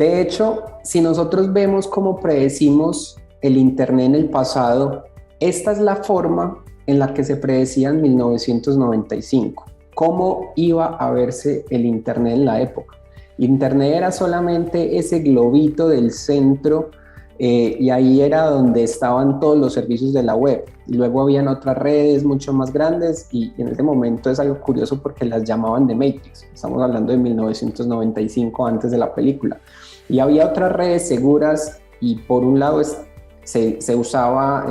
De hecho, si nosotros vemos cómo predecimos el Internet en el pasado, esta es la forma en la que se predecía en 1995, cómo iba a verse el Internet en la época. Internet era solamente ese globito del centro y ahí era donde estaban todos los servicios de la web. Luego habían otras redes mucho más grandes y en ese momento es algo curioso porque las llamaban The Matrix. Estamos hablando de 1995, antes de la película. Y había otras redes seguras y por un lado se usaba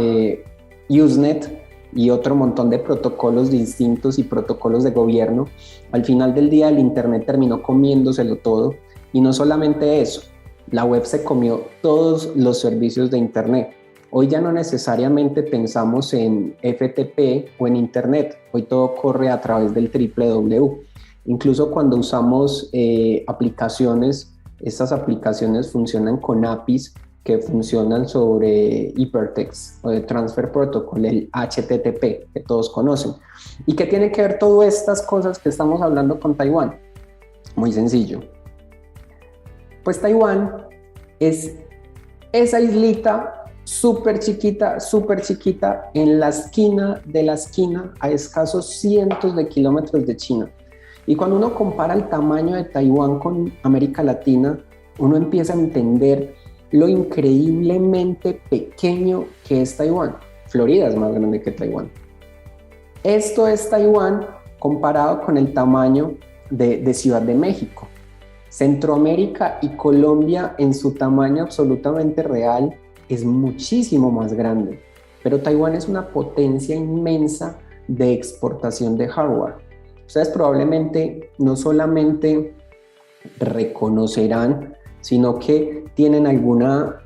Usenet y otro montón de protocolos distintos y protocolos de gobierno. Al final del día el Internet terminó comiéndoselo todo y no solamente eso, la web se comió todos los servicios de Internet. Hoy ya no necesariamente pensamos en FTP o en Internet, hoy todo corre a través del www. Incluso cuando usamos aplicaciones, estas aplicaciones funcionan con APIs que funcionan sobre Hypertext o de Transfer Protocol, el HTTP, que todos conocen. ¿Y qué tiene que ver todas estas cosas que estamos hablando con Taiwán? Muy sencillo. Pues Taiwán es esa islita súper chiquita en la esquina de la esquina a escasos cientos de kilómetros de China. Y cuando uno compara el tamaño de Taiwán con América Latina, uno empieza a entender lo increíblemente pequeño que es Taiwán. Florida es más grande que Taiwán. Esto es Taiwán comparado con el tamaño de Ciudad de México. Centroamérica y Colombia en su tamaño absolutamente real es muchísimo más grande, pero Taiwán es una potencia inmensa de exportación de hardware. Ustedes probablemente no solamente reconocerán, sino que tienen alguna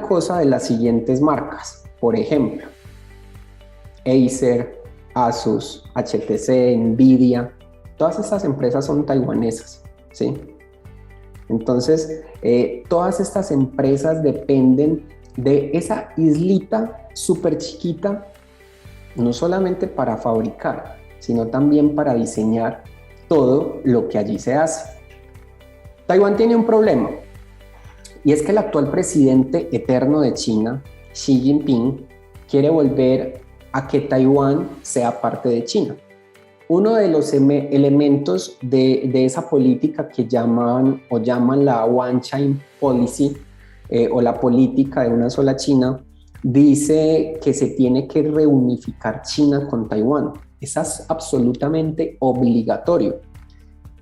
cosa de las siguientes marcas. Por ejemplo, Acer, Asus, HTC, Nvidia, todas estas empresas son taiwanesas, ¿sí? Entonces, todas estas empresas dependen de esa islita súper chiquita, no solamente para fabricar, sino también para diseñar todo lo que allí se hace. Taiwán tiene un problema, y es que el actual presidente eterno de China, Xi Jinping, quiere volver a que Taiwán sea parte de China. Uno de los elementos de esa política que llaman la One China Policy o la política de una sola China, dice que se tiene que reunificar China con Taiwán. Eso es absolutamente obligatorio.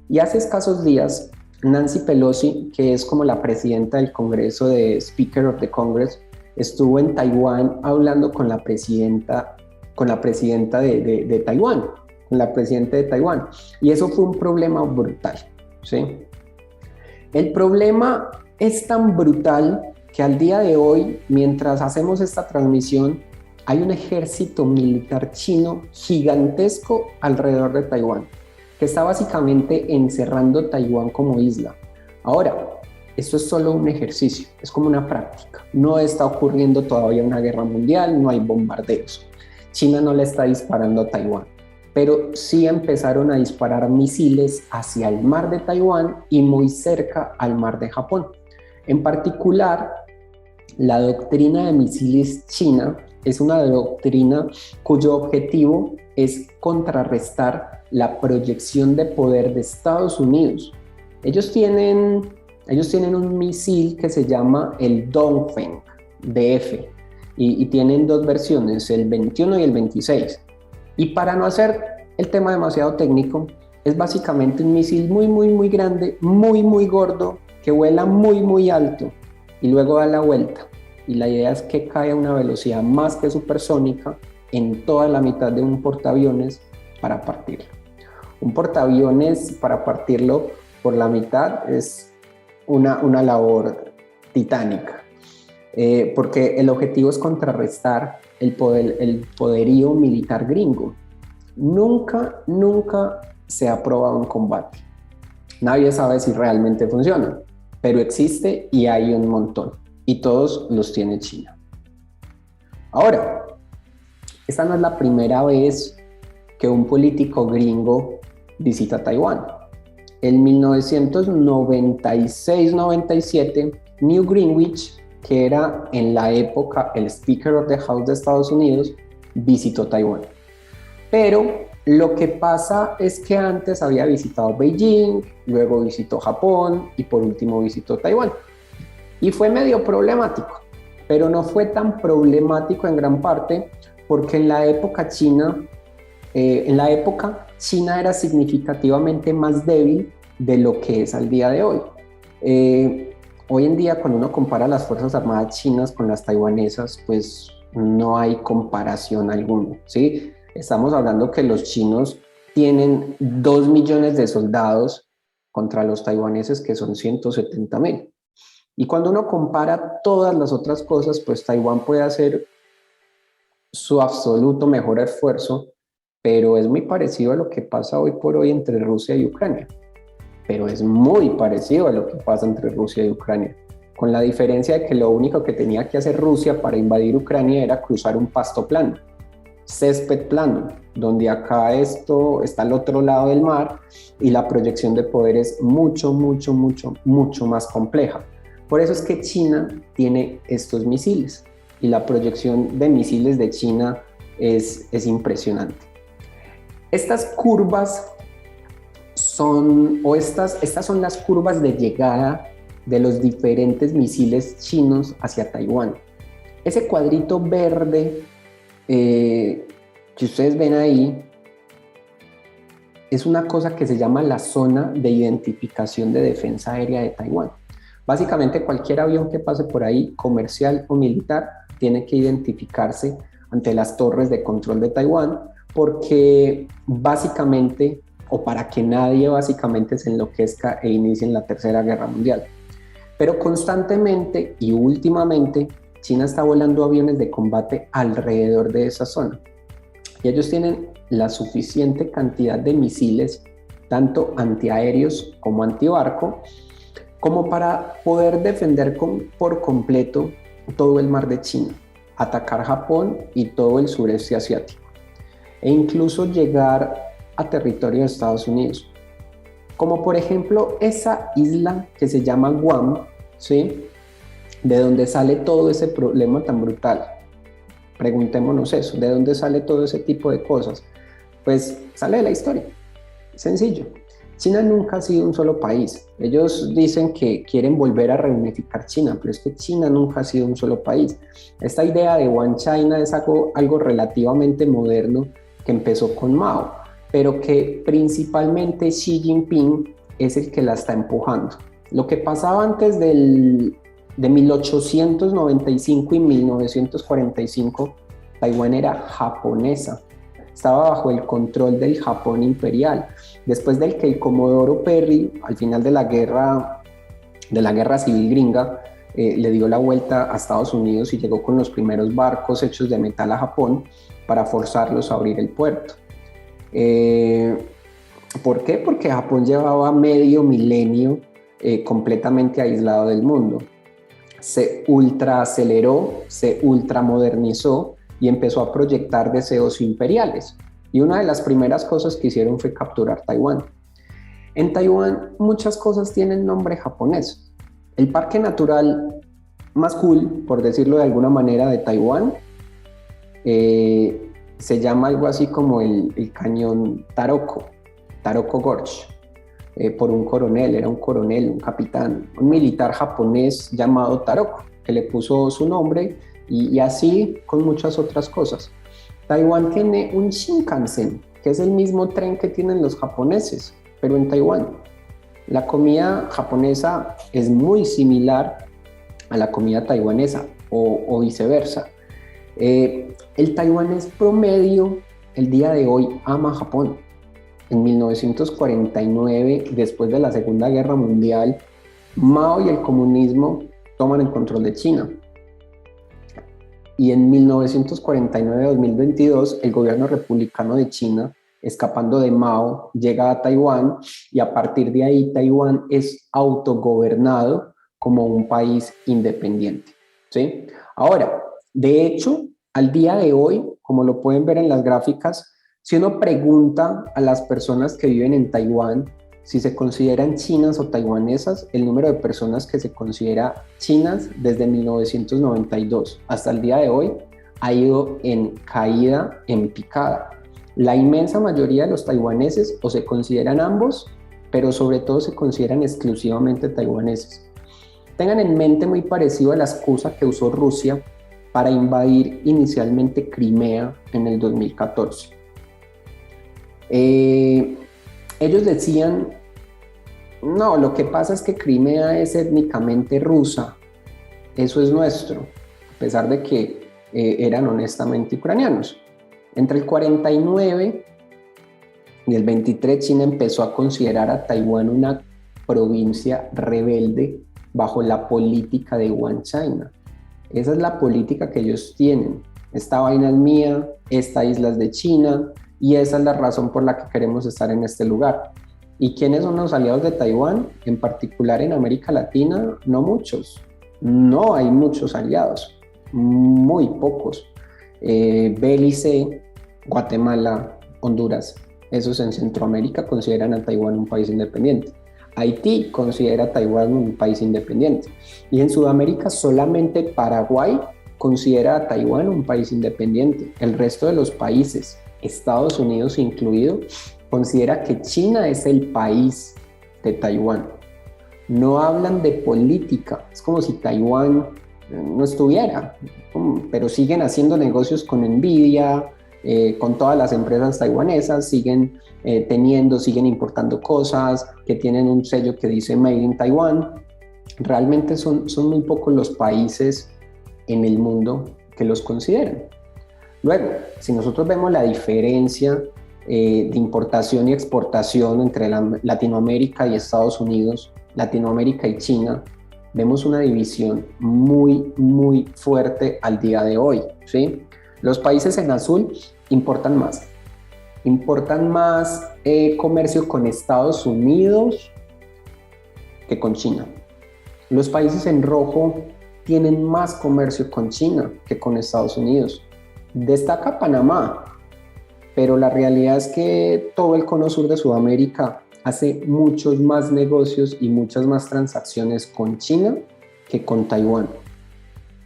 Y hace escasos días, Nancy Pelosi, que es como la presidenta del Congreso, de Speaker of the Congress, estuvo en Taiwán hablando con la presidenta de Taiwán, con la presidenta de Taiwán. Y eso fue un problema brutal, ¿sí? El problema es tan brutal que al día de hoy, mientras hacemos esta transmisión, hay un ejército militar chino gigantesco alrededor de Taiwán, que está básicamente encerrando Taiwán como isla. Ahora, esto es solo un ejercicio, es como una práctica. No está ocurriendo todavía una guerra mundial, no hay bombardeos. China no le está disparando a Taiwán, pero sí empezaron a disparar misiles hacia el mar de Taiwán y muy cerca al mar de Japón. En particular, la doctrina de misiles china es una doctrina cuyo objetivo es contrarrestar la proyección de poder de Estados Unidos. Ellos tienen un misil que se llama el Dongfeng DF y tienen dos versiones, el 21 y el 26. Y para no hacer el tema demasiado técnico, es básicamente un misil muy grande, muy gordo, que vuela muy alto y luego da la vuelta. Y la idea es que cae a una velocidad más que supersónica en toda la mitad de un portaaviones para partirlo. Un portaaviones para partirlo por la mitad es una labor titánica, porque el objetivo es contrarrestar el poderío militar gringo. Nunca se ha probado un combate. Nadie sabe si realmente funciona, pero existe y hay un montón. Y todos los tiene China. Ahora, esta no es la primera vez que un político gringo visita Taiwán. En 1996-97, Newt Gingrich, que era en la época el Speaker of the House de Estados Unidos, visitó Taiwán. Pero lo que pasa es que antes había visitado Beijing, luego visitó Japón y por último visitó Taiwán. Y fue medio problemático, pero no fue tan problemático en gran parte porque en la época China era significativamente más débil de lo que es al día de hoy. Hoy en día, cuando uno compara las Fuerzas Armadas chinas con las taiwanesas, pues no hay comparación alguna, ¿sí? Estamos hablando que los chinos tienen 2 millones de soldados contra los taiwaneses que son 170,000. Y cuando uno compara todas las otras cosas, pues Taiwán puede hacer su absoluto mejor esfuerzo, pero es muy parecido a lo que pasa hoy por hoy entre Rusia y Ucrania. Pero es muy parecido a lo que pasa entre Rusia y Ucrania, con la diferencia de que lo único que tenía que hacer Rusia para invadir Ucrania era cruzar un pasto plano, césped plano, donde acá esto está al otro lado del mar y la proyección de poder es mucho más compleja. Por eso es que China tiene estos misiles y la proyección de misiles de China es impresionante. Estas curvas estas son las curvas de llegada de los diferentes misiles chinos hacia Taiwán. Ese cuadrito verde que ustedes ven ahí es una cosa que se llama la zona de identificación de defensa aérea de Taiwán. Básicamente cualquier avión que pase por ahí, comercial o militar, tiene que identificarse ante las torres de control de Taiwán porque básicamente, o para que nadie básicamente se enloquezca e inicie la Tercera Guerra Mundial. Pero constantemente y últimamente China está volando aviones de combate alrededor de esa zona. Y ellos tienen la suficiente cantidad de misiles, tanto antiaéreos como antibarco, como para poder defender por completo todo el mar de China, atacar Japón y todo el sureste asiático, e incluso llegar a territorio de Estados Unidos. Como por ejemplo esa isla que se llama Guam, ¿sí? De donde sale todo ese problema tan brutal. Preguntémonos eso, ¿de dónde sale todo ese tipo de cosas? Pues sale de la historia, sencillo. China nunca ha sido un solo país. Ellos dicen que quieren volver a reunificar China, pero es que China nunca ha sido un solo país. Esta idea de One China es algo relativamente moderno que empezó con Mao, pero que principalmente Xi Jinping es el que la está empujando. Lo que pasaba antes de 1895 y 1945, Taiwán era japonesa, estaba bajo el control del Japón imperial. Después del que el Comodoro Perry, al final de la guerra civil gringa, le dio la vuelta a Estados Unidos y llegó con los primeros barcos hechos de metal a Japón para forzarlos a abrir el puerto. ¿Por qué? Porque Japón llevaba medio milenio completamente aislado del mundo. Se ultraaceleró, se ultramodernizó y empezó a proyectar deseos imperiales. Y una de las primeras cosas que hicieron fue capturar Taiwán. En Taiwán muchas cosas tienen nombre japonés. El parque natural más cool, por decirlo de alguna manera, de Taiwán se llama algo así como el cañón Taroko Gorge, por un coronel, era un coronel, un capitán, un militar japonés llamado Taroko, que le puso su nombre y así con muchas otras cosas. Taiwán tiene un Shinkansen, que es el mismo tren que tienen los japoneses, pero en Taiwán. La comida japonesa es muy similar a la comida taiwanesa o viceversa. El taiwanés promedio el día de hoy ama Japón. En 1949, después de la Segunda Guerra Mundial, Mao y el comunismo toman el control de China. Y en 1949-2022, el gobierno republicano de China, escapando de Mao, llega a Taiwán y a partir de ahí Taiwán es autogobernado como un país independiente, ¿sí? Ahora, de hecho, al día de hoy, como lo pueden ver en las gráficas, si uno pregunta a las personas que viven en Taiwán si se consideran chinas o taiwanesas, el número de personas que se considera chinas desde 1992 hasta el día de hoy ha ido en caída, en picada. La inmensa mayoría de los taiwaneses o se consideran ambos, pero sobre todo se consideran exclusivamente taiwaneses. Tengan en mente muy parecido a la excusa que usó Rusia para invadir inicialmente Crimea en el 2014. Ellos decían, no, lo que pasa es que Crimea es étnicamente rusa, eso es nuestro, a pesar de que eran honestamente ucranianos. Entre el 49 y el 23, China empezó a considerar a Taiwán una provincia rebelde bajo la política de One China. Esa es la política que ellos tienen. Esta vaina es mía, esta isla es de China, y esa es la razón por la que queremos estar en este lugar. ¿Y quiénes son los aliados de Taiwán? En particular en América Latina, no muchos. No hay muchos aliados, muy pocos. Belice, Guatemala, Honduras, esos en Centroamérica consideran a Taiwán un país independiente. Haití considera a Taiwán un país independiente. Y en Sudamérica solamente Paraguay considera a Taiwán un país independiente. El resto de los países, Estados Unidos incluido, considera que China es el país de Taiwán. No hablan de política, es como si Taiwán no estuviera, pero siguen haciendo negocios con Nvidia, con todas las empresas taiwanesas, siguen siguen importando cosas, que tienen un sello que dice Made in Taiwan. Realmente son muy pocos los países en el mundo que los consideran. Luego, si nosotros vemos la diferencia de importación y exportación entre Latinoamérica y Estados Unidos, Latinoamérica y China, vemos una división muy, muy fuerte al día de hoy, ¿sí? Los países en azul importan más comercio con Estados Unidos que con China. Los países en rojo tienen más comercio con China que con Estados Unidos. Destaca Panamá, pero la realidad es que todo el cono sur de Sudamérica hace muchos más negocios y muchas más transacciones con China que con Taiwán.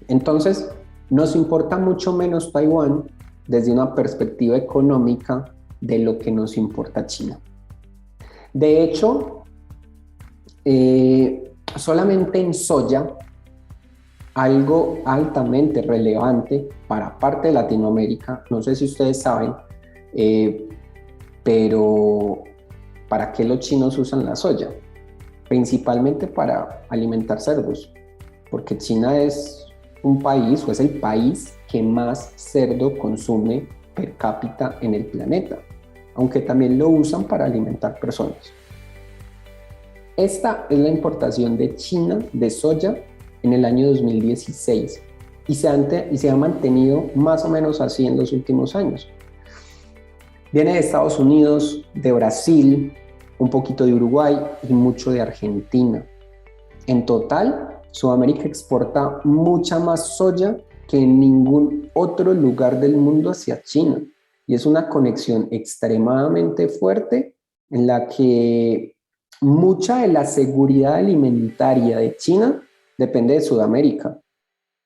Entonces, nos importa mucho menos Taiwán desde una perspectiva económica de lo que nos importa China. De hecho, solamente en soya, algo altamente relevante para parte de Latinoamérica, no sé si ustedes saben, pero ¿para qué los chinos usan la soya? Principalmente para alimentar cerdos, porque China es un país, o es el país que más cerdo consume per cápita en el planeta, aunque también lo usan para alimentar personas. Esta es la importación de China de soya en el año 2016 y se ha mantenido más o menos así en los últimos años. Viene de Estados Unidos, de Brasil, un poquito de Uruguay y mucho de Argentina. En total, Sudamérica exporta mucha más soya que en ningún otro lugar del mundo hacia China. Y es una conexión extremadamente fuerte en la que mucha de la seguridad alimentaria de China depende de Sudamérica.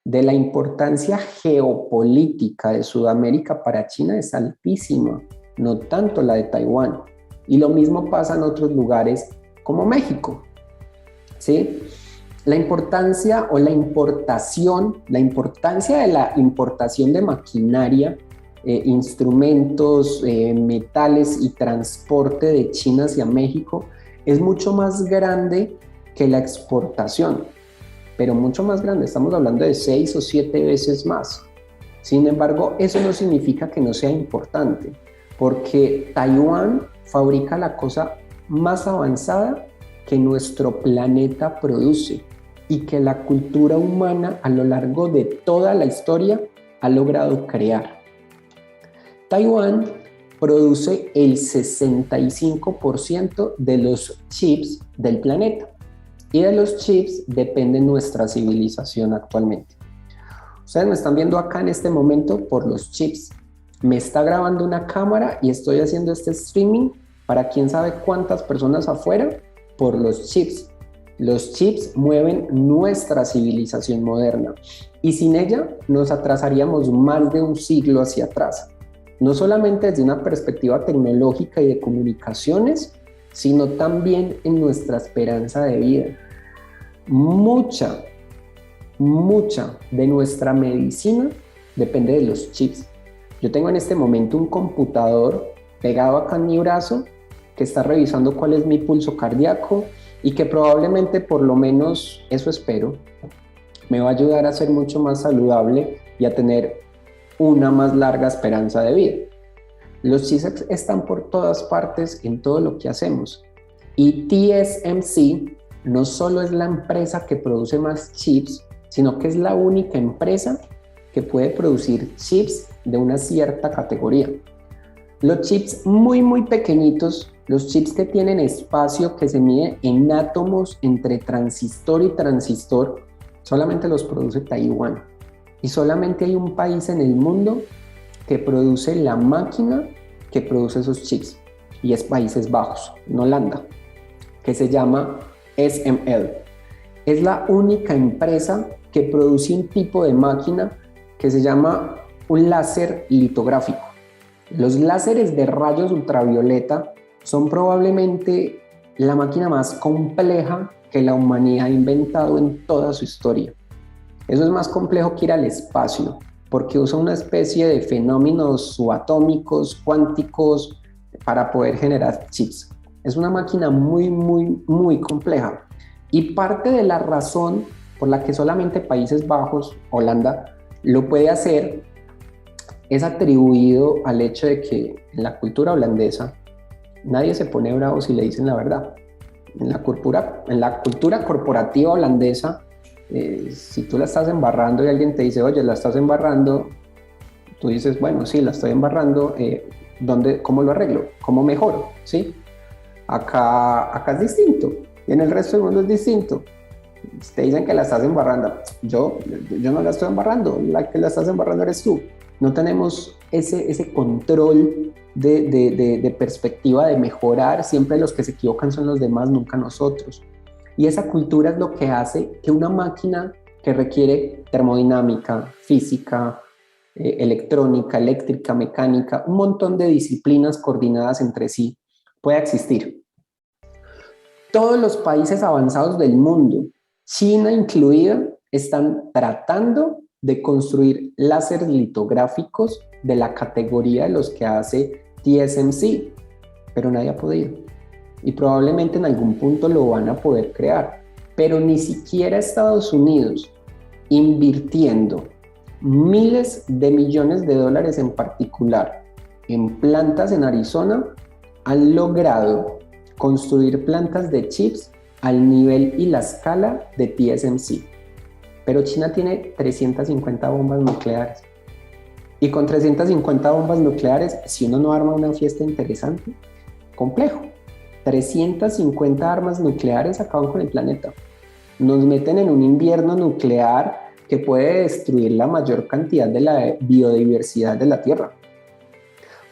De la importancia geopolítica de Sudamérica para China es altísima, no tanto la de Taiwán. Y lo mismo pasa en otros lugares como México, ¿sí? La importancia de la importación de maquinaria, instrumentos, metales y transporte de China hacia México es mucho más grande que la exportación, pero mucho más grande, estamos hablando de 6 o 7 veces más. Sin embargo, eso no significa que no sea importante, porque Taiwán fabrica la cosa más avanzada que nuestro planeta produce y que la cultura humana a lo largo de toda la historia ha logrado crear. Taiwán produce el 65% de los chips del planeta y de los chips depende nuestra civilización actualmente. Ustedes me están viendo acá en este momento por los chips. Me está grabando una cámara y estoy haciendo este streaming ¿Para quién sabe cuántas personas afuera? Por los chips. Los chips mueven nuestra civilización moderna y sin ella nos atrasaríamos más de un siglo hacia atrás. No solamente desde una perspectiva tecnológica y de comunicaciones, sino también en nuestra esperanza de vida. Mucha de nuestra medicina depende de los chips. Yo tengo en este momento un computador pegado acá en mi brazo que está revisando cuál es mi pulso cardíaco y que probablemente, por lo menos eso espero, me va a ayudar a ser mucho más saludable y a tener una más larga esperanza de vida. Los chips están por todas partes en todo lo que hacemos. Y TSMC no solo es la empresa que produce más chips, sino que es la única empresa que puede producir chips de una cierta categoría. Los chips muy pequeñitos, los chips que tienen espacio que se mide en átomos entre transistor y transistor, solamente los produce Taiwán. Y solamente hay un país en el mundo que produce la máquina que produce esos chips. Y es Países Bajos, en Holanda, que se llama SML. Es la única empresa que produce un tipo de máquina que se llama un láser litográfico. Los láseres de rayos ultravioleta son probablemente la máquina más compleja que la humanidad ha inventado en toda su historia. Eso es más complejo que ir al espacio, porque usa una especie de fenómenos subatómicos, cuánticos, para poder generar chips. Es una máquina muy compleja. Y parte de la razón por la que solamente Países Bajos, Holanda, lo puede hacer es atribuido al hecho de que en la cultura holandesa nadie se pone bravo si le dicen la verdad. En la cultura corporativa holandesa, si tú la estás embarrando y alguien te dice, oye, la estás embarrando, tú dices, bueno, sí, la estoy embarrando, ¿cómo lo arreglo? ¿Cómo mejoro? ¿Sí? Acá es distinto, y en el resto del mundo es distinto. Te dicen que la estás embarrando, yo no la estoy embarrando, la que la estás embarrando eres tú. No tenemos ese control de perspectiva de mejorar. Siempre los que se equivocan son los demás, nunca nosotros. Y esa cultura es lo que hace que una máquina que requiere termodinámica, física, electrónica, eléctrica, mecánica, un montón de disciplinas coordinadas entre sí, pueda existir. Todos los países avanzados del mundo, China incluida, están tratando de construir láseres litográficos de la categoría de los que hace TSMC, pero nadie ha podido. Y probablemente en algún punto lo van a poder crear, pero ni siquiera Estados Unidos, invirtiendo miles de millones de dólares en particular en plantas en Arizona, han logrado construir plantas de chips al nivel y la escala de TSMC. Pero China tiene 350 bombas nucleares. Y con 350 bombas nucleares, si uno no arma una fiesta interesante, complejo. 350 armas nucleares acaban con el planeta. Nos meten en un invierno nuclear que puede destruir la mayor cantidad de la biodiversidad de la Tierra.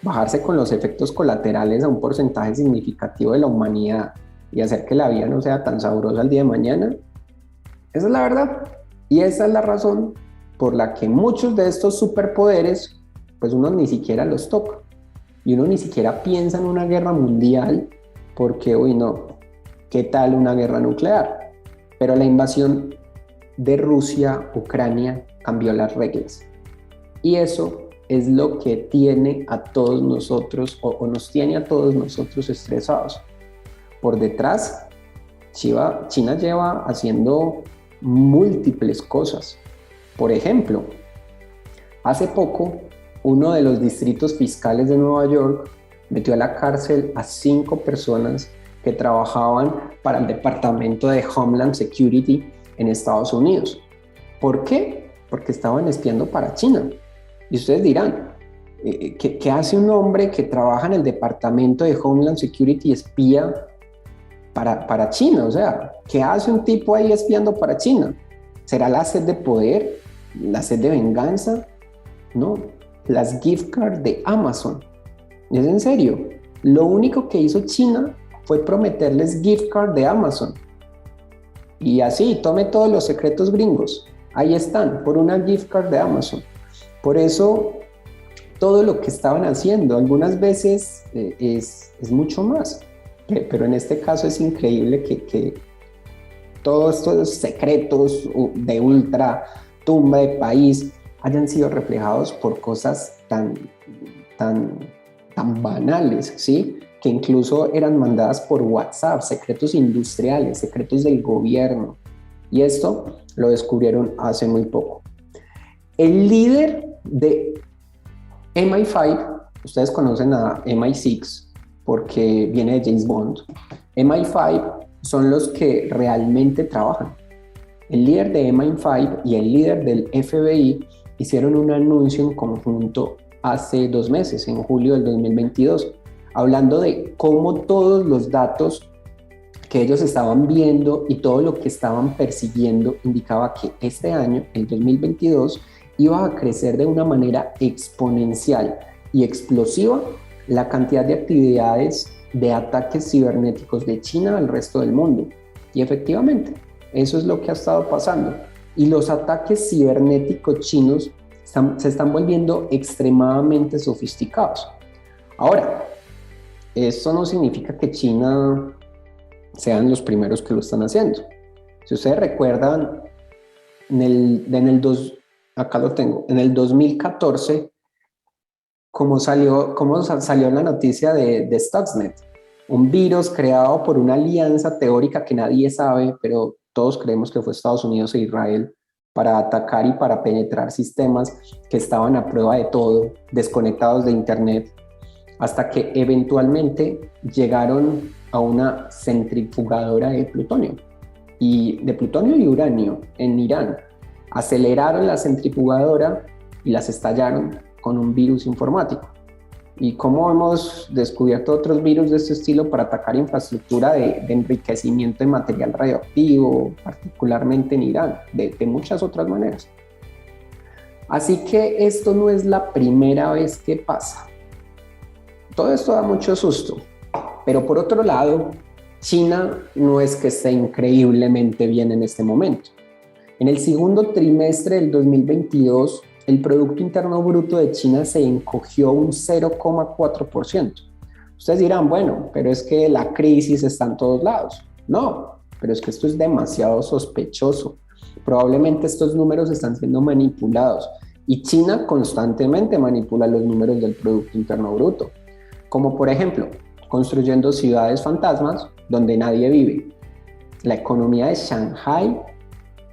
Bajarse con los efectos colaterales a un porcentaje significativo de la humanidad y hacer que la vida no sea tan sabrosa el día de mañana. Esa es la verdad. Y esa es la razón por la que muchos de estos superpoderes, pues uno ni siquiera los toca. Y uno ni siquiera piensa en una guerra mundial porque, uy, no, ¿qué tal una guerra nuclear? Pero la invasión de Rusia, Ucrania, cambió las reglas. Y eso es lo que tiene a todos nosotros, o nos tiene a todos nosotros estresados. Por detrás, China lleva haciendo múltiples cosas. Por ejemplo, hace poco, uno de los distritos fiscales de Nueva York metió a la cárcel a 5 personas que trabajaban para el Departamento de Homeland Security en Estados Unidos. ¿Por qué? Porque estaban espiando para China. Y ustedes dirán, ¿qué hace un hombre que trabaja en el Departamento de Homeland Security y espía para China? O sea, ¿qué hace un tipo ahí espiando para China? ¿Será la sed de poder? ¿La sed de venganza? No, las gift cards de Amazon. ¿Es en serio? Lo único que hizo China fue prometerles gift card de Amazon. Y así, tome todos los secretos gringos. Ahí están, por una gift card de Amazon. Por eso, todo lo que estaban haciendo, algunas veces es mucho más. Pero en este caso es increíble que todos estos secretos de ultra tumba de país hayan sido reflejados por cosas tan banales, ¿sí? Que incluso eran mandadas por WhatsApp, secretos industriales, secretos del gobierno. Y esto lo descubrieron hace muy poco. El líder de MI5, ustedes conocen a MI6 porque viene de James Bond. MI5 son los que realmente trabajan. El líder de MI5 y el líder del FBI hicieron un anuncio en conjunto hace 2 meses, en julio del 2022, hablando de cómo todos los datos que ellos estaban viendo y todo lo que estaban persiguiendo indicaba que este año, el 2022, iba a crecer de una manera exponencial y explosiva la cantidad de actividades de ataques cibernéticos de China al resto del mundo. Y efectivamente, eso es lo que ha estado pasando. Y los ataques cibernéticos chinos se están volviendo extremadamente sofisticados. Ahora, esto no significa que China sean los primeros que lo están haciendo. Si ustedes recuerdan, acá lo tengo, en el 2014, cómo salió la noticia de Stuxnet, un virus creado por una alianza teórica que nadie sabe, pero todos creemos que fue Estados Unidos e Israel, para atacar y para penetrar sistemas que estaban a prueba de todo, desconectados de internet, hasta que eventualmente llegaron a una centrifugadora de plutonio y uranio en Irán. Aceleraron la centrifugadora y las estallaron con un virus informático. Y cómo hemos descubierto otros virus de este estilo para atacar infraestructura de enriquecimiento de material radioactivo, particularmente en Irán, de muchas otras maneras. Así que esto no es la primera vez que pasa. Todo esto da mucho susto, pero por otro lado, China no es que esté increíblemente bien en este momento. En el segundo trimestre del 2022, el Producto Interno Bruto de China se encogió un 0,4%. Ustedes dirán, bueno, pero es que la crisis está en todos lados. No, pero es que esto es demasiado sospechoso. Probablemente estos números están siendo manipulados y China constantemente manipula los números del Producto Interno Bruto. Como por ejemplo, construyendo ciudades fantasmas donde nadie vive. La economía de Shanghai,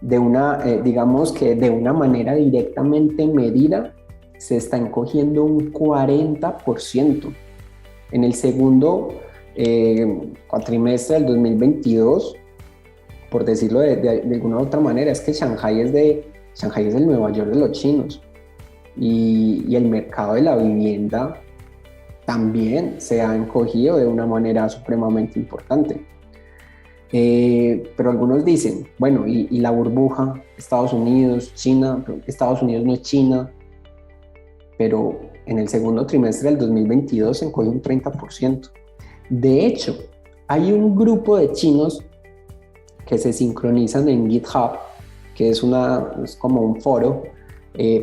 digamos que de una manera directamente medida, se está encogiendo un 40%. En el segundo cuatrimestre del 2022, por decirlo de alguna otra manera, es que Shanghai es el Nueva York de los chinos. Y el mercado de la vivienda también se ha encogido de una manera supremamente importante. Pero algunos dicen, bueno, y la burbuja, Estados Unidos, China, Estados Unidos no es China, pero en el segundo trimestre del 2022 se encogió un 30%. De hecho, hay un grupo de chinos que se sincronizan en GitHub, que es como un foro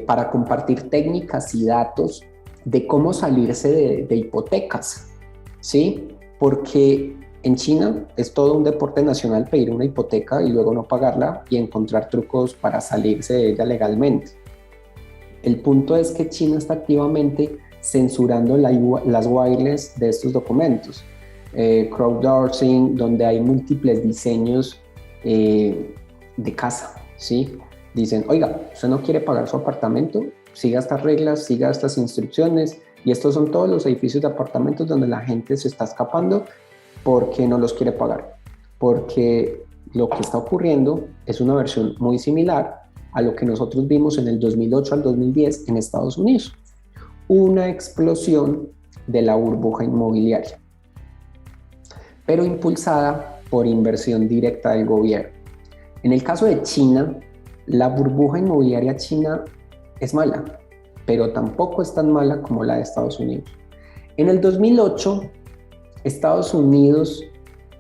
para compartir técnicas y datos de cómo salirse de hipotecas, ¿sí? Porque en China es todo un deporte nacional pedir una hipoteca y luego no pagarla y encontrar trucos para salirse de ella legalmente. El punto es que China está activamente censurando las wireless de estos documentos. Crowdsourcing, donde hay múltiples diseños de casa, ¿sí? Dicen, oiga, usted no quiere pagar su apartamento, siga estas reglas, siga estas instrucciones, y estos son todos los edificios de apartamentos donde la gente se está escapando porque no los quiere pagar, porque lo que está ocurriendo es una versión muy similar a lo que nosotros vimos en el 2008 al 2010 en Estados Unidos, una explosión de la burbuja inmobiliaria, pero impulsada por inversión directa del gobierno. En el caso de China, la burbuja inmobiliaria china es mala, pero tampoco es tan mala como la de Estados Unidos. En el 2008, Estados Unidos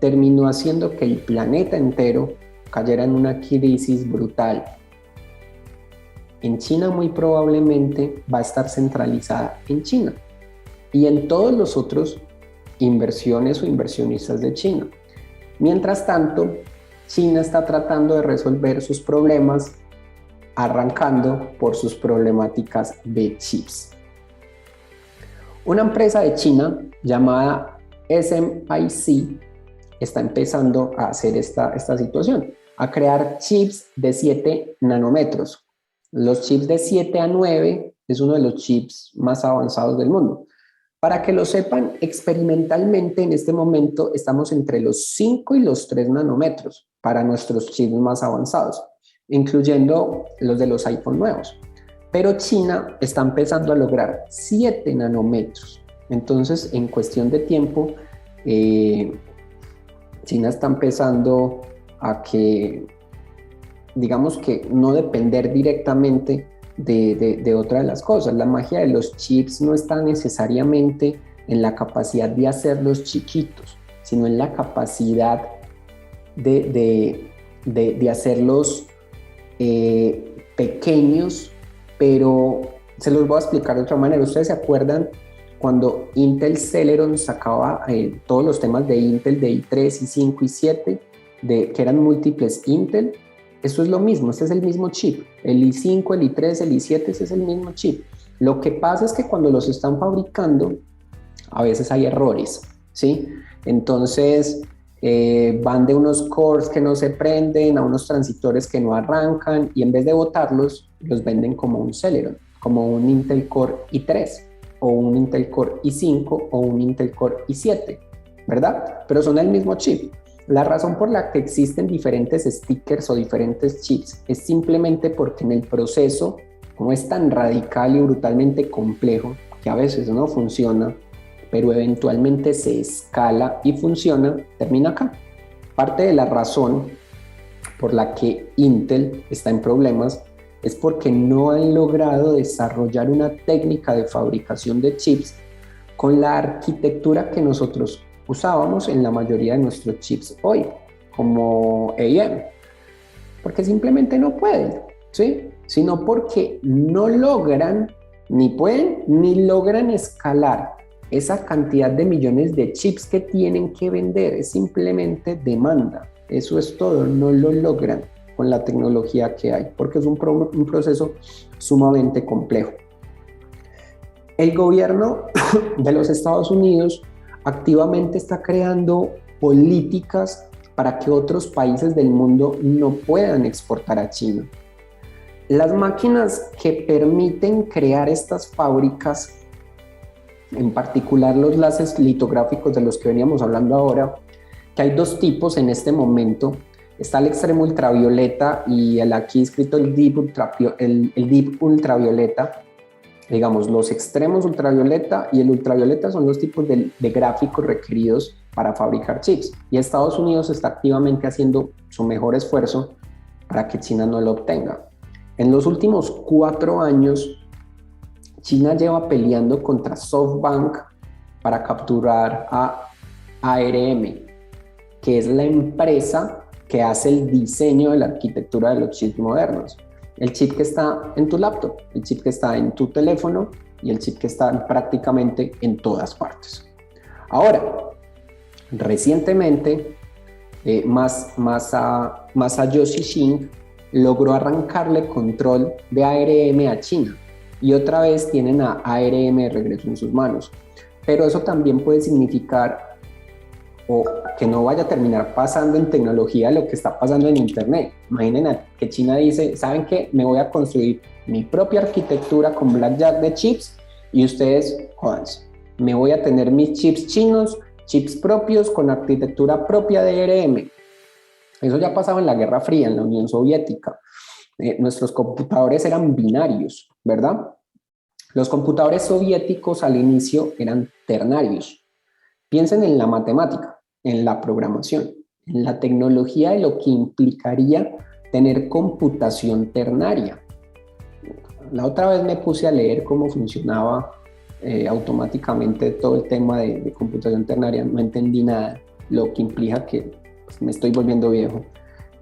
terminó haciendo que el planeta entero cayera en una crisis brutal. En China muy probablemente va a estar centralizada en China y en todos los otros inversiones o inversionistas de China. Mientras tanto, China está tratando de resolver sus problemas arrancando por sus problemáticas de chips. Una empresa de China llamada SMIC está empezando a hacer esta situación, a crear chips de 7 nanómetros. Los chips de 7 a 9 es uno de los chips más avanzados del mundo. Para que lo sepan, experimentalmente en este momento estamos entre los 5 y los 3 nanómetros para nuestros chips más avanzados, incluyendo los de los iPhone nuevos. Pero China está empezando a lograr 7 nanómetros. Entonces, en cuestión de tiempo, China está empezando a que, digamos que no depender directamente de otra de las cosas. La magia de los chips no está necesariamente en la capacidad de hacerlos chiquitos, sino en la capacidad de hacerlos pequeños, pero se los voy a explicar de otra manera. ¿Ustedes se acuerdan cuando Intel Celeron sacaba todos los temas de Intel de i3, i5, i7, que eran múltiples Intel? Eso es lo mismo, este es el mismo chip. El i5, el i3, el i7, ese es el mismo chip. Lo que pasa es que cuando los están fabricando, a veces hay errores, ¿sí? Entonces, van de unos cores que no se prenden a unos transistores que no arrancan y en vez de botarlos, los venden como un Celeron, como un Intel Core i3 o un Intel Core i5 o un Intel Core i7, ¿verdad? Pero son el mismo chip. La razón por la que existen diferentes stickers o diferentes chips es simplemente porque en el proceso, como es tan radical y brutalmente complejo, que a veces no funciona, pero eventualmente se escala y funciona, termina acá. Parte de la razón por la que Intel está en problemas es porque no han logrado desarrollar una técnica de fabricación de chips con la arquitectura que nosotros usábamos en la mayoría de nuestros chips hoy, como ARM, porque simplemente no pueden, ¿sí? Sino porque no logran, ni pueden, ni logran escalar esa cantidad de millones de chips que tienen que vender. Es simplemente demanda, eso es todo, no lo logran con la tecnología que hay, porque es un proceso sumamente complejo. El gobierno de los Estados Unidos activamente está creando políticas para que otros países del mundo no puedan exportar a China. Las máquinas que permiten crear estas fábricas, en particular los láseres litográficos de los que veníamos hablando ahora, que hay dos tipos en este momento. Está el extremo ultravioleta y el aquí escrito el deep ultravioleta. Digamos, los extremos ultravioleta y el ultravioleta son los tipos de gráficos requeridos para fabricar chips. Y Estados Unidos está activamente haciendo su mejor esfuerzo para que China no lo obtenga. En los últimos 4 años, China lleva peleando contra SoftBank para capturar a ARM, que es la empresa que hace el diseño de la arquitectura de los chips modernos. El chip que está en tu laptop, el chip que está en tu teléfono y el chip que está prácticamente en todas partes. Ahora, recientemente, Masayoshi Shin logró arrancarle control de ARM a China y otra vez tienen a ARM de regreso en sus manos. Pero eso también puede significar o que no vaya a terminar pasando en tecnología lo que está pasando en Internet. Imaginen que China dice, ¿saben qué? Me voy a construir mi propia arquitectura con blackjack de chips y ustedes, jódanse. Me voy a tener mis chips chinos, chips propios con arquitectura propia de ARM. Eso ya pasaba en la Guerra Fría, en la Unión Soviética. Nuestros computadores eran binarios, ¿verdad? Los computadores soviéticos al inicio eran ternarios. Piensen en la matemática, en la programación, en la tecnología de lo que implicaría tener computación ternaria. La otra vez me puse a leer cómo funcionaba automáticamente todo el tema de computación ternaria, no entendí nada, lo que implica que pues, me estoy volviendo viejo.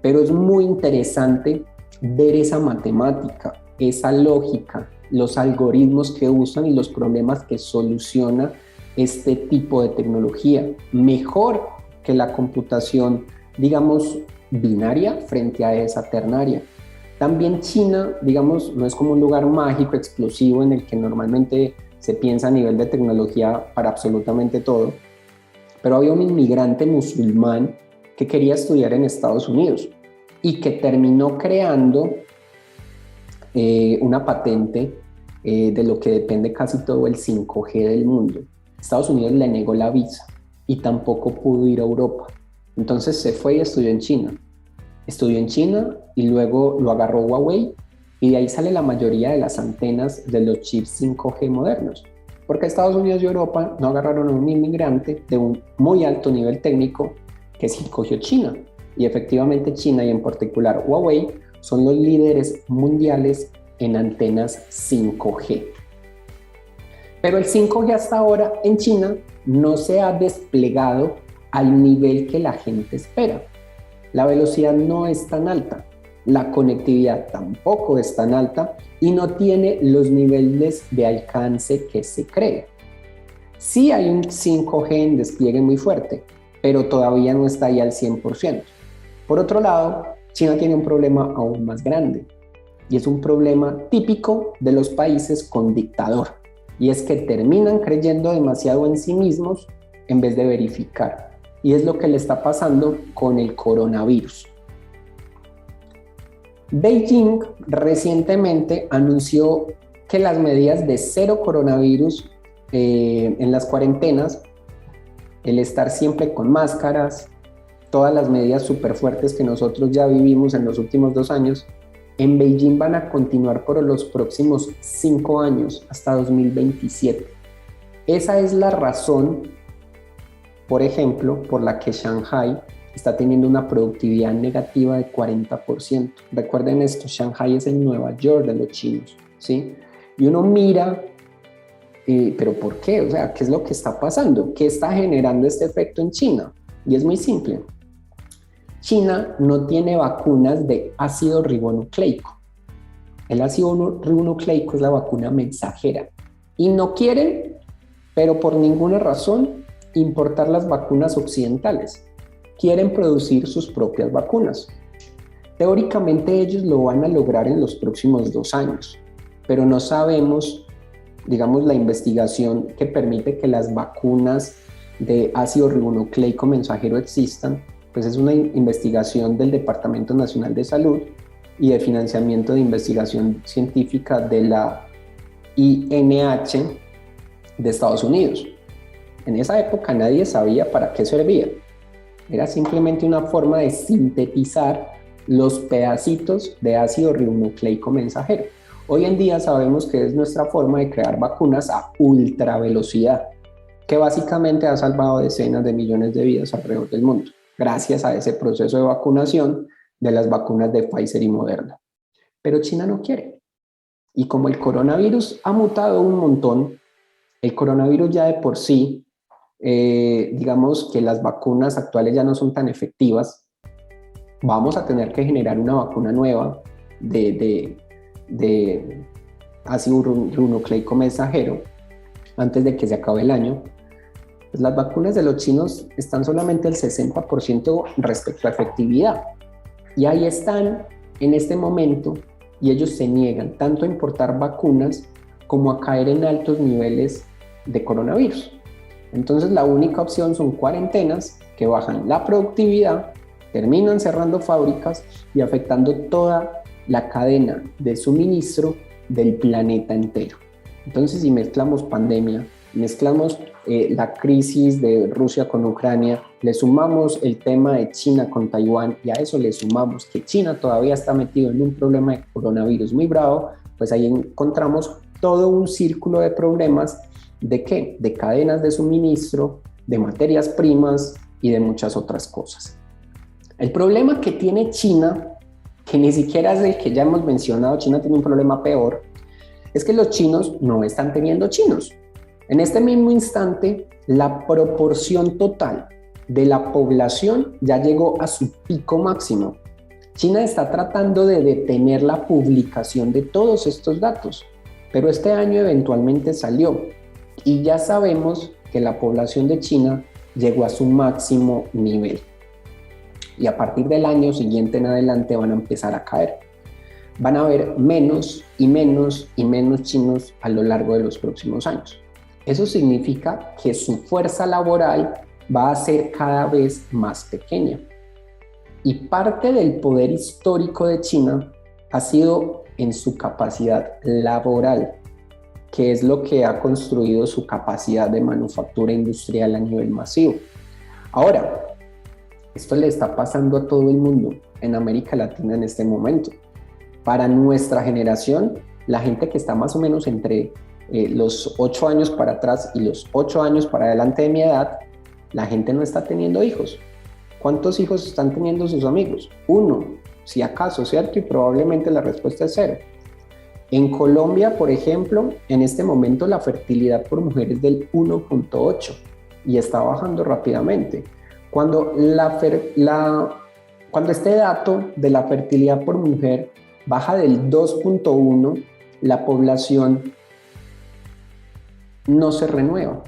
Pero es muy interesante ver esa matemática, esa lógica, los algoritmos que usan y los problemas que soluciona este tipo de tecnología, mejor que la computación, digamos, binaria frente a esa ternaria. También China, digamos, no es como un lugar mágico, explosivo, en el que normalmente se piensa a nivel de tecnología para absolutamente todo, pero había un inmigrante musulmán que quería estudiar en Estados Unidos y que terminó creando una patente de lo que depende casi todo el 5G del mundo. Estados Unidos le negó la visa y tampoco pudo ir a Europa. Entonces se fue y estudió en China. Estudió en China y luego lo agarró Huawei y de ahí sale la mayoría de las antenas de los chips 5G modernos. Porque Estados Unidos y Europa no agarraron a un inmigrante de un muy alto nivel técnico que sí cogió China. Y efectivamente China y en particular Huawei son los líderes mundiales en antenas 5G. Pero el 5G hasta ahora en China no se ha desplegado al nivel que la gente espera. La velocidad no es tan alta, la conectividad tampoco es tan alta y no tiene los niveles de alcance que se cree. Sí hay un 5G en despliegue muy fuerte, pero todavía no está ahí al 100%. Por otro lado, China tiene un problema aún más grande y es un problema típico de los países con dictador, y es que terminan creyendo demasiado en sí mismos en vez de verificar. Y es lo que le está pasando con el coronavirus. Beijing recientemente anunció que las medidas de cero coronavirus en las cuarentenas, el estar siempre con máscaras, todas las medidas súper fuertes que nosotros ya vivimos en los últimos 2 años, en Beijing van a continuar por los próximos 5 años, hasta 2027. Esa es la razón, por ejemplo, por la que Shanghai está teniendo una productividad negativa de 40%. Recuerden esto, Shanghai es el Nueva York de los chinos, ¿sí? Y uno mira, ¿pero por qué? O sea, ¿qué es lo que está pasando? ¿Qué está generando este efecto en China? Y es muy simple. China no tiene vacunas de ácido ribonucleico. El ácido ribonucleico es la vacuna mensajera. Y no quieren, pero por ninguna razón, importar las vacunas occidentales. Quieren producir sus propias vacunas. Teóricamente ellos lo van a lograr en los próximos 2 años, pero no sabemos, digamos, la investigación que permite que las vacunas de ácido ribonucleico mensajero existan, pues es una investigación del Departamento Nacional de Salud y de financiamiento de investigación científica de la INH de Estados Unidos. En esa época nadie sabía para qué servía. Era simplemente una forma de sintetizar los pedacitos de ácido ribonucleico mensajero. Hoy en día sabemos que es nuestra forma de crear vacunas a ultra velocidad, que básicamente ha salvado decenas de millones de vidas alrededor del mundo, gracias a ese proceso de vacunación de las vacunas de Pfizer y Moderna. Pero China no quiere. Y como el coronavirus ha mutado un montón, el coronavirus ya de por sí, digamos que las vacunas actuales ya no son tan efectivas, vamos a tener que generar una vacuna nueva de ácido ribonucleico mensajero antes de que se acabe el año. Pues las vacunas de los chinos están solamente al 60% respecto a efectividad. Y ahí están en este momento y ellos se niegan tanto a importar vacunas como a caer en altos niveles de coronavirus. Entonces la única opción son cuarentenas que bajan la productividad, terminan cerrando fábricas y afectando toda la cadena de suministro del planeta entero. Entonces si mezclamos pandemia, mezclamos la crisis de Rusia con Ucrania, le sumamos el tema de China con Taiwán y a eso le sumamos que China todavía está metido en un problema de coronavirus muy bravo, pues ahí encontramos todo un círculo de problemas. ¿De qué? De cadenas de suministro, de materias primas y de muchas otras cosas. El problema que tiene China, que ni siquiera es el que ya hemos mencionado, China tiene un problema peor, es que los chinos no están teniendo chinos. En este mismo instante, la proporción total de la población ya llegó a su pico máximo. China está tratando de detener la publicación de todos estos datos, pero este año eventualmente salió y ya sabemos que la población de China llegó a su máximo nivel. Y a partir del año siguiente en adelante van a empezar a caer. Van a haber menos y menos y menos chinos a lo largo de los próximos años. Eso significa que su fuerza laboral va a ser cada vez más pequeña. Y parte del poder histórico de China ha sido en su capacidad laboral, que es lo que ha construido su capacidad de manufactura industrial a nivel masivo. Ahora, esto le está pasando a todo el mundo en América Latina en este momento. Para nuestra generación, la gente que está más o menos entre los 8 años para atrás y los 8 años para adelante de mi edad, la gente no está teniendo hijos. ¿Cuántos hijos están teniendo sus amigos? 1, si acaso, ¿cierto? Y probablemente la respuesta es 0. En Colombia, por ejemplo, en este momento la fertilidad por mujer es del 1.8 y está bajando rápidamente. Cuando este dato de la fertilidad por mujer baja del 2.1, la población no se renueva.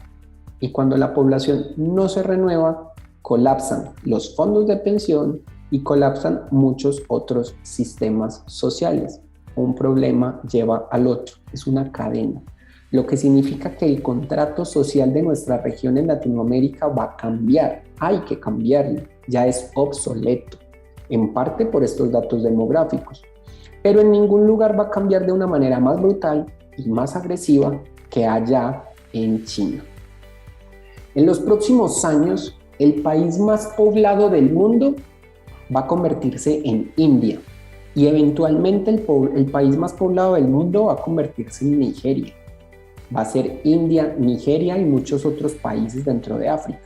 Y cuando la población no se renueva, colapsan los fondos de pensión y colapsan muchos otros sistemas sociales. Un problema lleva al otro, es una cadena. Lo que significa que el contrato social de nuestra región en Latinoamérica va a cambiar, hay que cambiarlo, ya es obsoleto, en parte por estos datos demográficos. Pero en ningún lugar va a cambiar de una manera más brutal y más agresiva que allá en China. En los próximos años, el país más poblado del mundo va a convertirse en India y eventualmente el país más poblado del mundo va a convertirse en Nigeria. Va a ser India, Nigeria y muchos otros países dentro de África.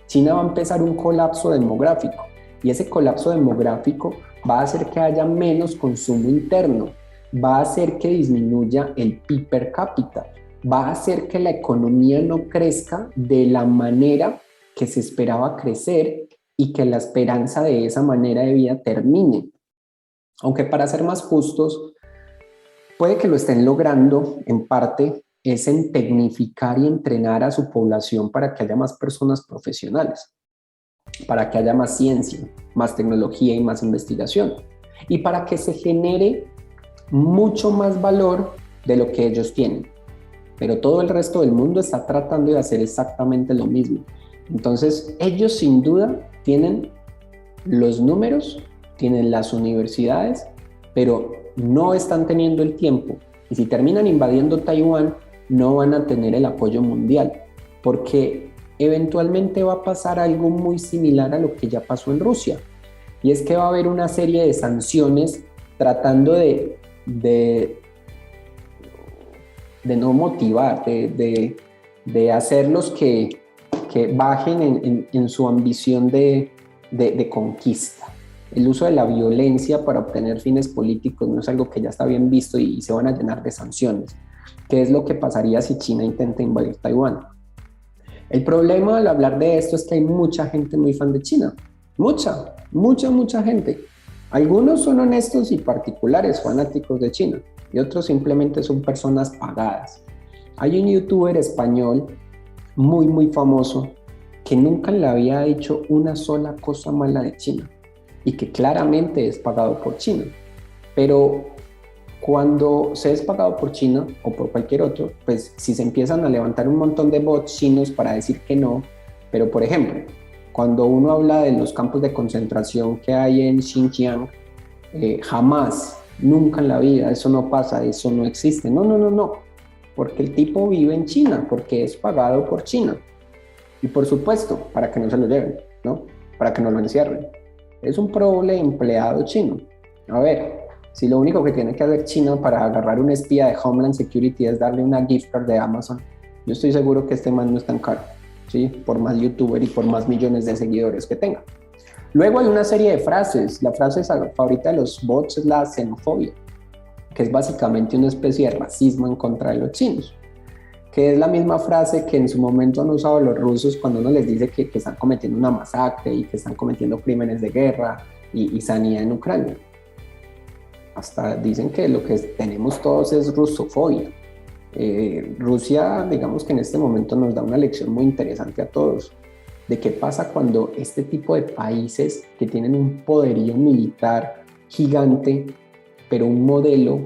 China va a empezar un colapso demográfico y ese colapso demográfico va a hacer que haya menos consumo interno, va a hacer que disminuya el PIB per cápita, va a hacer que la economía no crezca de la manera que se esperaba crecer y que la esperanza de esa manera de vida termine. Aunque para ser más justos, puede que lo estén logrando en parte es en tecnificar y entrenar a su población para que haya más personas profesionales, para que haya más ciencia, más tecnología y más investigación, y para que se genere mucho más valor de lo que ellos tienen. Pero todo el resto del mundo está tratando de hacer exactamente lo mismo. Entonces, ellos sin duda tienen los números, tienen las universidades, pero no están teniendo el tiempo. Y si terminan invadiendo Taiwán, no van a tener el apoyo mundial, porque eventualmente va a pasar algo muy similar a lo que ya pasó en Rusia. Y es que va a haber una serie de sanciones tratando de no motivar, de hacerlos que bajen en su ambición de conquista. El uso de la violencia para obtener fines políticos no es algo que ya está bien visto y se van a llenar de sanciones. ¿Qué es lo que pasaría si China intenta invadir Taiwán? El problema al hablar de esto es que hay mucha gente muy fan de China. Mucha gente. Algunos son honestos y particulares fanáticos de China y otros simplemente son personas pagadas. Hay un youtuber español muy famoso que nunca le había dicho una sola cosa mala de China y que claramente es pagado por China. Pero cuando se es pagado por China o por cualquier otro, pues si se empiezan a levantar un montón de bots chinos para decir que no, pero por ejemplo, cuando uno habla de los campos de concentración que hay en Xinjiang, jamás, nunca en la vida, eso no pasa, eso no existe. No, porque el tipo vive en China, porque es pagado por China. Y por supuesto, para que no se lo lleven, ¿no? Para que no lo encierren. Es un pobre empleado chino. A ver, si lo único que tiene que hacer China para agarrar un espía de Homeland Security es darle una gift card de Amazon, yo estoy seguro que este man no es tan caro, ¿sí? Por más youtuber y por más millones de seguidores que tenga. Luego hay una serie de frases. La frase favorita de los bots es la xenofobia, que es básicamente una especie de racismo en contra de los chinos. que es la misma frase que en su momento han usado los rusos cuando uno les dice que están cometiendo una masacre y que están cometiendo crímenes de guerra y sanidad en Ucrania. Hasta dicen que lo que tenemos todos es rusofobia. Rusia, digamos que en este momento nos da una lección muy interesante a todos de qué pasa cuando este tipo de países que tienen un poderío militar gigante, pero un modelo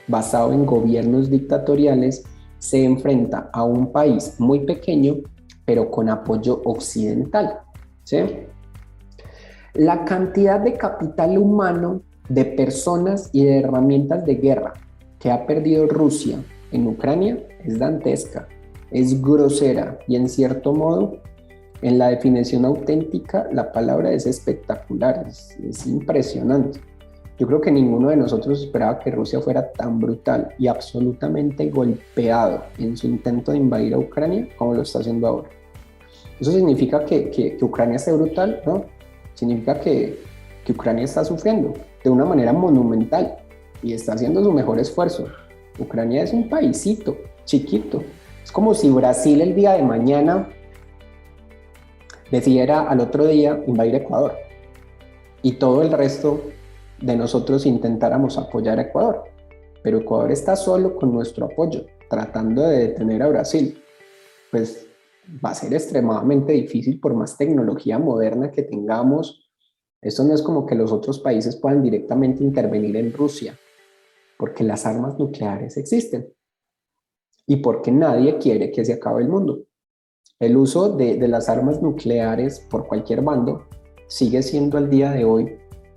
basado en gobiernos dictatoriales, se enfrenta a un país muy pequeño, pero con apoyo occidental, ¿sí? La cantidad de capital humano, de personas y de herramientas de guerra que ha perdido Rusia en Ucrania es dantesca, es grosera y en cierto modo, en la definición auténtica, la palabra es espectacular, es impresionante. Yo creo que ninguno de nosotros esperaba que Rusia fuera tan brutal y absolutamente golpeado en su intento de invadir a Ucrania como lo está haciendo ahora. ¿Eso significa que Ucrania esté brutal? No, significa que Ucrania está sufriendo de una manera monumental y está haciendo su mejor esfuerzo. Ucrania es un paísito chiquito. Es como si Brasil el día de mañana decidiera al otro día invadir Ecuador y todo el resto de nosotros intentáramos apoyar a Ecuador. Pero Ecuador está solo con nuestro apoyo, tratando de detener a Brasil. Pues va a ser extremadamente difícil por más tecnología moderna que tengamos. Esto no es como que los otros países puedan directamente intervenir en Rusia, porque las armas nucleares existen y porque nadie quiere que se acabe el mundo. El uso de las armas nucleares por cualquier bando sigue siendo al día de hoy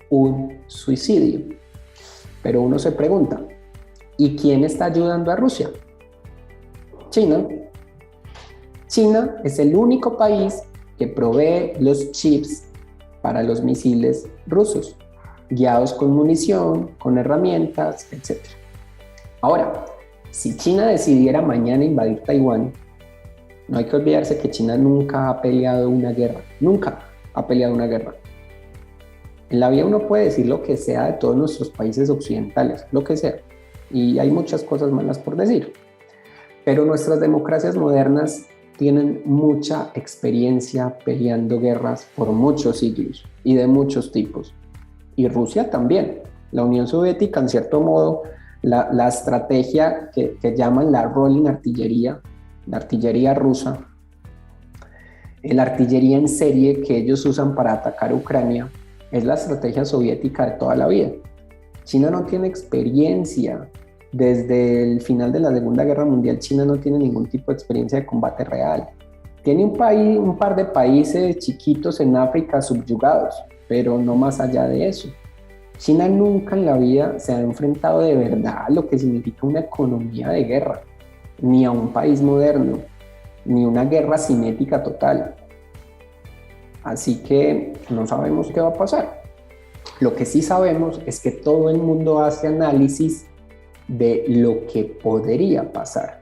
un suicidio. Pero uno se pregunta, ¿y quién está ayudando a Rusia? China. China es el único país que provee los chips para los misiles rusos, guiados con munición, con herramientas, etc. Ahora, si China decidiera mañana invadir Taiwán, no hay que olvidarse que China nunca ha peleado una guerra, nunca ha peleado una guerra. En la vida uno puede decir lo que sea de todos nuestros países occidentales, lo que sea, y hay muchas cosas malas por decir, pero nuestras democracias modernas tienen mucha experiencia peleando guerras por muchos siglos y de muchos tipos. Y Rusia también. La Unión Soviética, en cierto modo, la estrategia que llaman la rolling artillería, la artillería rusa, la artillería en serie que ellos usan para atacar Ucrania, es la estrategia soviética de toda la vida. China no tiene experiencia. Desde el final de la Segunda Guerra Mundial, China no tiene ningún tipo de experiencia de combate real. Tiene un par de países chiquitos en África subyugados, pero no más allá de eso. China nunca en la vida se ha enfrentado de verdad a lo que significa una economía de guerra, ni a un país moderno, ni una guerra cinética total. Así que no sabemos qué va a pasar. Lo que sí sabemos es que todo el mundo hace análisis de lo que podría pasar.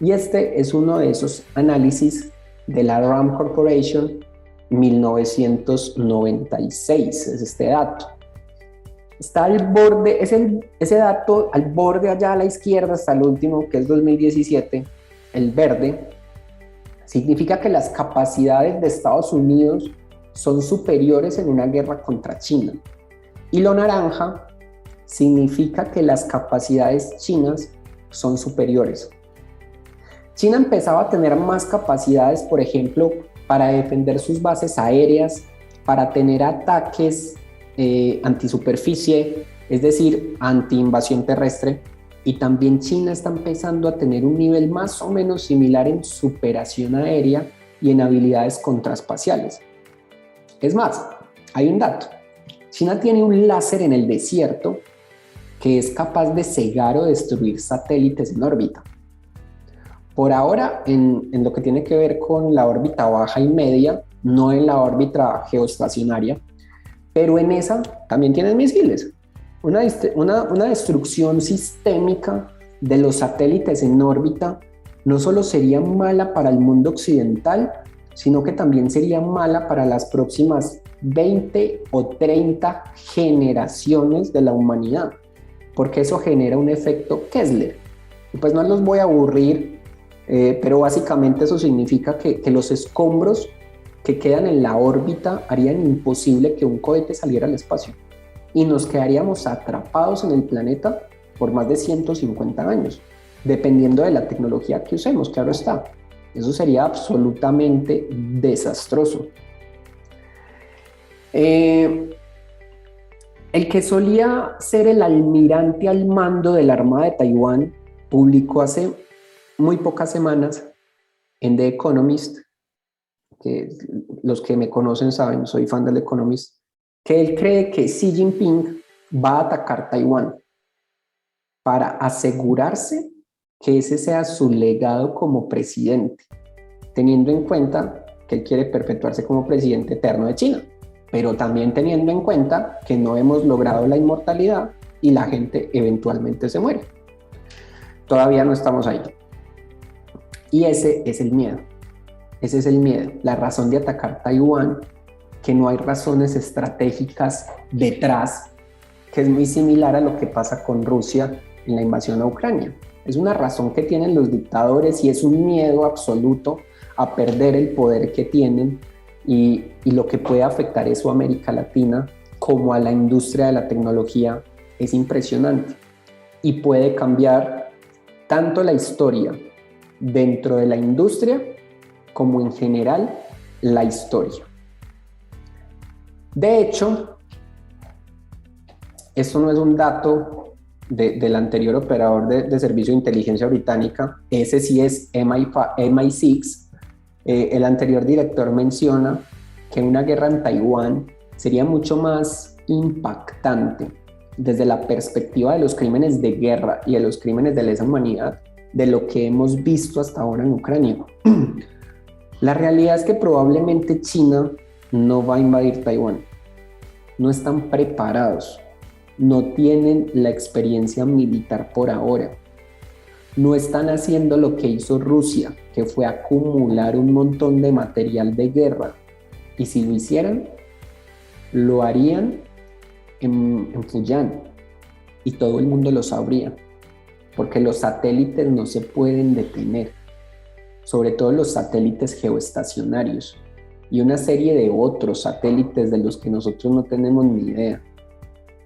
Y este es uno de esos análisis de la Rand Corporation 1996, es este dato. Está al borde, ese dato al borde allá a la izquierda, hasta el último, que es 2017, el verde, significa que las capacidades de Estados Unidos son superiores en una guerra contra China. Y lo naranja significa que las capacidades chinas son superiores. China empezaba a tener más capacidades, por ejemplo, para defender sus bases aéreas, para tener ataques antisuperficie, es decir, anti-invasión terrestre, y también China está empezando a tener un nivel más o menos similar en superación aérea y en habilidades contraespaciales. Es más, hay un dato. China tiene un láser en el desierto que es capaz de cegar o destruir satélites en órbita. Por ahora, en lo que tiene que ver con la órbita baja y media, no en la órbita geoestacionaria, pero en esa también tienen misiles. Una destrucción sistémica de los satélites en órbita no solo sería mala para el mundo occidental, sino que también sería mala para las próximas 20 o 30 generaciones de la humanidad, porque eso genera un efecto Kessler. Y pues no los voy a aburrir pero básicamente eso significa que los escombros que quedan en la órbita harían imposible que un cohete saliera al espacio y nos quedaríamos atrapados en el planeta por más de 150 años, dependiendo de la tecnología que usemos, claro está. Eso sería absolutamente desastroso. El que solía ser el almirante al mando de la Armada de Taiwán publicó hace muy pocas semanas en The Economist, que los que me conocen saben, soy fan del Economist, que él cree que Xi Jinping va a atacar Taiwán para asegurarse que ese sea su legado como presidente, teniendo en cuenta que él quiere perpetuarse como presidente eterno de China, pero también teniendo en cuenta que no hemos logrado la inmortalidad y la gente eventualmente se muere. Todavía no estamos ahí. Y ese es el miedo. Ese es el miedo, la razón de atacar Taiwán, que no hay razones estratégicas detrás, que es muy similar a lo que pasa con Rusia en la invasión a Ucrania. Es una razón que tienen los dictadores y es un miedo absoluto a perder el poder que tienen y lo que puede afectar eso a América Latina como a la industria de la tecnología es impresionante y puede cambiar tanto la historia dentro de la industria como en general la historia. De hecho, esto no es un dato del anterior operador de servicio de inteligencia británica, ese sí es MI6. El anterior director menciona que una guerra en Taiwán sería mucho más impactante desde la perspectiva de los crímenes de guerra y de los crímenes de lesa humanidad de lo que hemos visto hasta ahora en Ucrania. La realidad es que probablemente China no va a invadir Taiwán. No están preparados, no tienen la experiencia militar por ahora. No están haciendo lo que hizo Rusia, que fue acumular un montón de material de guerra. Y si lo hicieran, lo harían en Fujian y todo el mundo lo sabría, porque los satélites no se pueden detener, sobre todo los satélites geoestacionarios y una serie de otros satélites de los que nosotros no tenemos ni idea.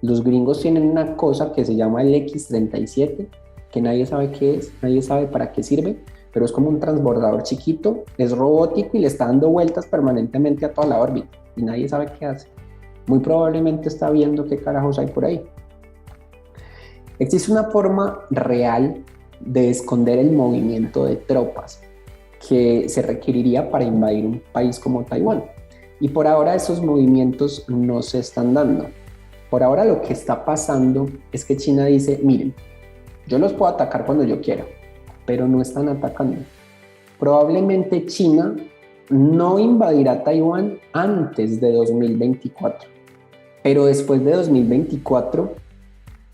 Los gringos tienen una cosa que se llama el X-37, que nadie sabe qué es, nadie sabe para qué sirve, pero es como un transbordador chiquito, es robótico y le está dando vueltas permanentemente a toda la órbita y nadie sabe qué hace. Muy probablemente está viendo qué carajos hay por ahí. Existe una forma real de esconder el movimiento de tropas que se requeriría para invadir un país como Taiwán. Y por ahora esos movimientos no se están dando. Por ahora lo que está pasando es que China dice, miren, yo los puedo atacar cuando yo quiera, pero no están atacando. Probablemente China no invadirá Taiwán antes de 2024, pero después de 2024,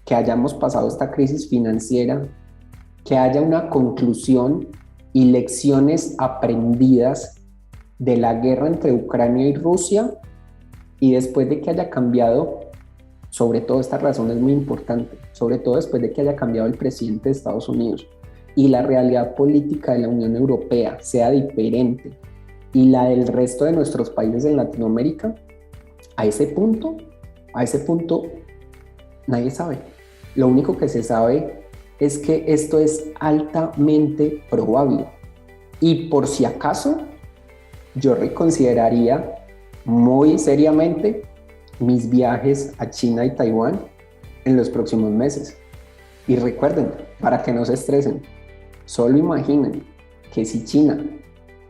que hayamos pasado esta crisis financiera, que haya una conclusión y lecciones aprendidas de la guerra entre Ucrania y Rusia, y después de que haya cambiado, sobre todo esta razón es muy importante, sobre todo después de que haya cambiado el presidente de Estados Unidos y la realidad política de la Unión Europea sea diferente y la del resto de nuestros países en Latinoamérica, a ese punto nadie sabe. Lo único que se sabe es que esto es altamente probable. Y por si acaso, yo reconsideraría muy seriamente mis viajes a China y Taiwán en los próximos meses. Y recuerden, para que no se estresen, solo imaginen que si China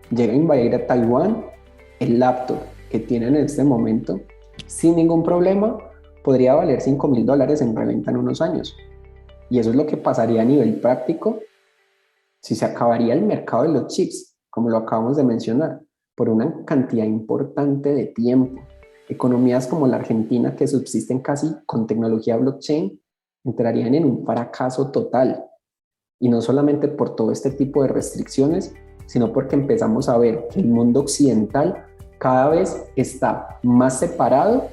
llega a invadir a Taiwán, el laptop que tienen en este momento, sin ningún problema, podría valer $5,000 en reventa en unos años. Y eso es lo que pasaría a nivel práctico si se acabaría el mercado de los chips, como lo acabamos de mencionar, por una cantidad importante de tiempo. Economías como la Argentina, que subsisten casi con tecnología blockchain, entrarían en un fracaso total. Y no solamente por todo este tipo de restricciones, sino porque empezamos a ver que el mundo occidental cada vez está más separado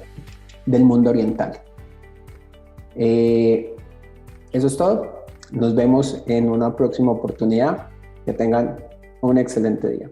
del mundo oriental. Eso es todo. Nos vemos en una próxima oportunidad. Que tengan un excelente día.